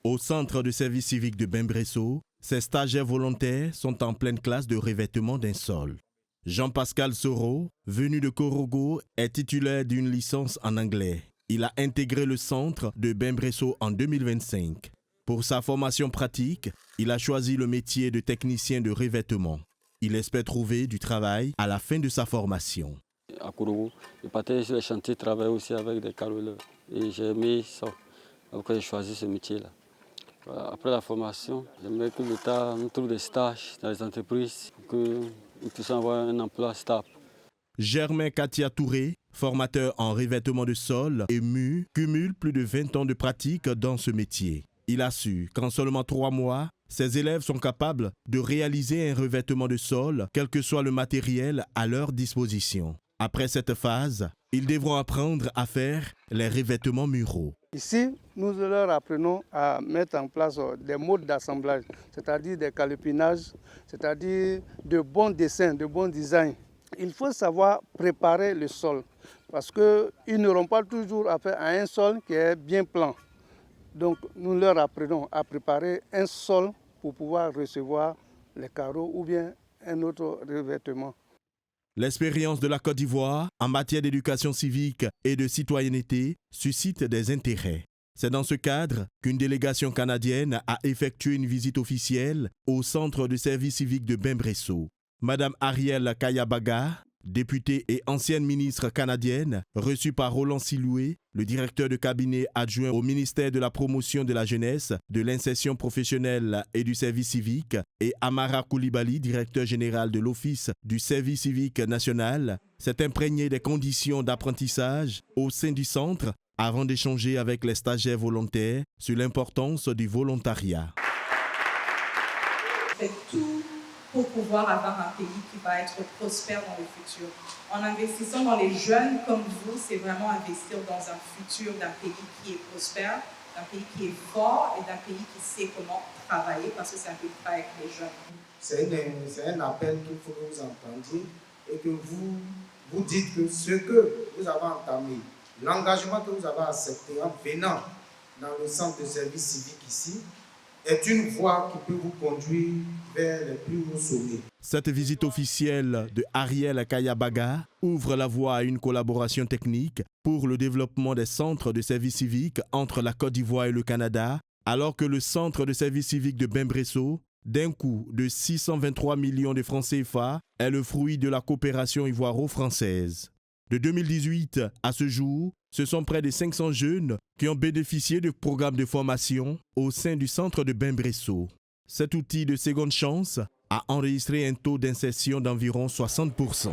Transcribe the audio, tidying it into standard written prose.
Au centre de service civique de Bembresso, ces stagiaires volontaires sont en pleine classe de revêtement d'un sol. Jean-Pascal Soro, venu de Korogo, est titulaire d'une licence en anglais. Il a intégré le centre de Bembresso en 2025. Pour sa formation pratique, il a choisi le métier de technicien de revêtement. Il espère trouver du travail à la fin de sa formation. À Korogo, je partais sur les chantiers, travailler aussi avec des caroleurs. Et j'ai aimé ça. Donc j'ai choisi ce métier-là. Après la formation, j'aimerais que l'État nous trouve des stages dans les entreprises pour que nous puissions avoir un emploi stable. Germain Katia Touré, formateur en revêtement de sol et mur, cumule plus de 20 ans de pratique dans ce métier. Il a su qu'en seulement 3 mois, ses élèves sont capables de réaliser un revêtement de sol, quel que soit le matériel à leur disposition. Après cette phase, ils devront apprendre à faire les revêtements muraux. Ici, nous leur apprenons à mettre en place des modes d'assemblage, c'est-à-dire des calopinages, c'est-à-dire de bons dessins, de bons designs. Il faut savoir préparer le sol parce qu'ils n'auront pas toujours affaire à un sol qui est bien plan. Donc nous leur apprenons à préparer un sol pour pouvoir recevoir les carreaux ou bien un autre revêtement. L'expérience de la Côte d'Ivoire en matière d'éducation civique et de citoyenneté suscite des intérêts. C'est dans ce cadre qu'une délégation canadienne a effectué une visite officielle au centre de service civique de Bembresso. Madame Ariel Kayabaga, députée et ancienne ministre canadienne, reçue par Roland Siloué, le directeur de cabinet adjoint au ministère de la Promotion de la Jeunesse, de l'Insertion professionnelle et du service civique, et Amara Koulibaly, directeur général de l'Office du service civique national, s'est imprégné des conditions d'apprentissage au sein du centre avant d'échanger avec les stagiaires volontaires sur l'importance du volontariat. C'est tout pour pouvoir avoir un pays qui va être prospère dans le futur. En investissant dans les jeunes comme vous, c'est vraiment investir dans un futur d'un pays qui est prospère, d'un pays qui est fort et d'un pays qui sait comment travailler parce que c'est un pays qui travaille avec les jeunes. C'est un appel qu'il faut que vous entendiez et que vous dites que ce que vous avez entamé, l'engagement que vous avez accepté en venant dans le centre de service civique ici, est une voie qui peut vous conduire vers les plus hauts sommets. Cette visite officielle de Ariel Kayabaga ouvre la voie à une collaboration technique pour le développement des centres de service civique entre la Côte d'Ivoire et le Canada, alors que le centre de service civique de Bembresso, d'un coût de 623 millions de francs CFA, est le fruit de la coopération ivoiro-française. De 2018 à ce jour, ce sont près de 500 jeunes qui ont bénéficié de programmes de formation au sein du centre de Bembresso. Cet outil de seconde chance a enregistré un taux d'insertion d'environ 60%.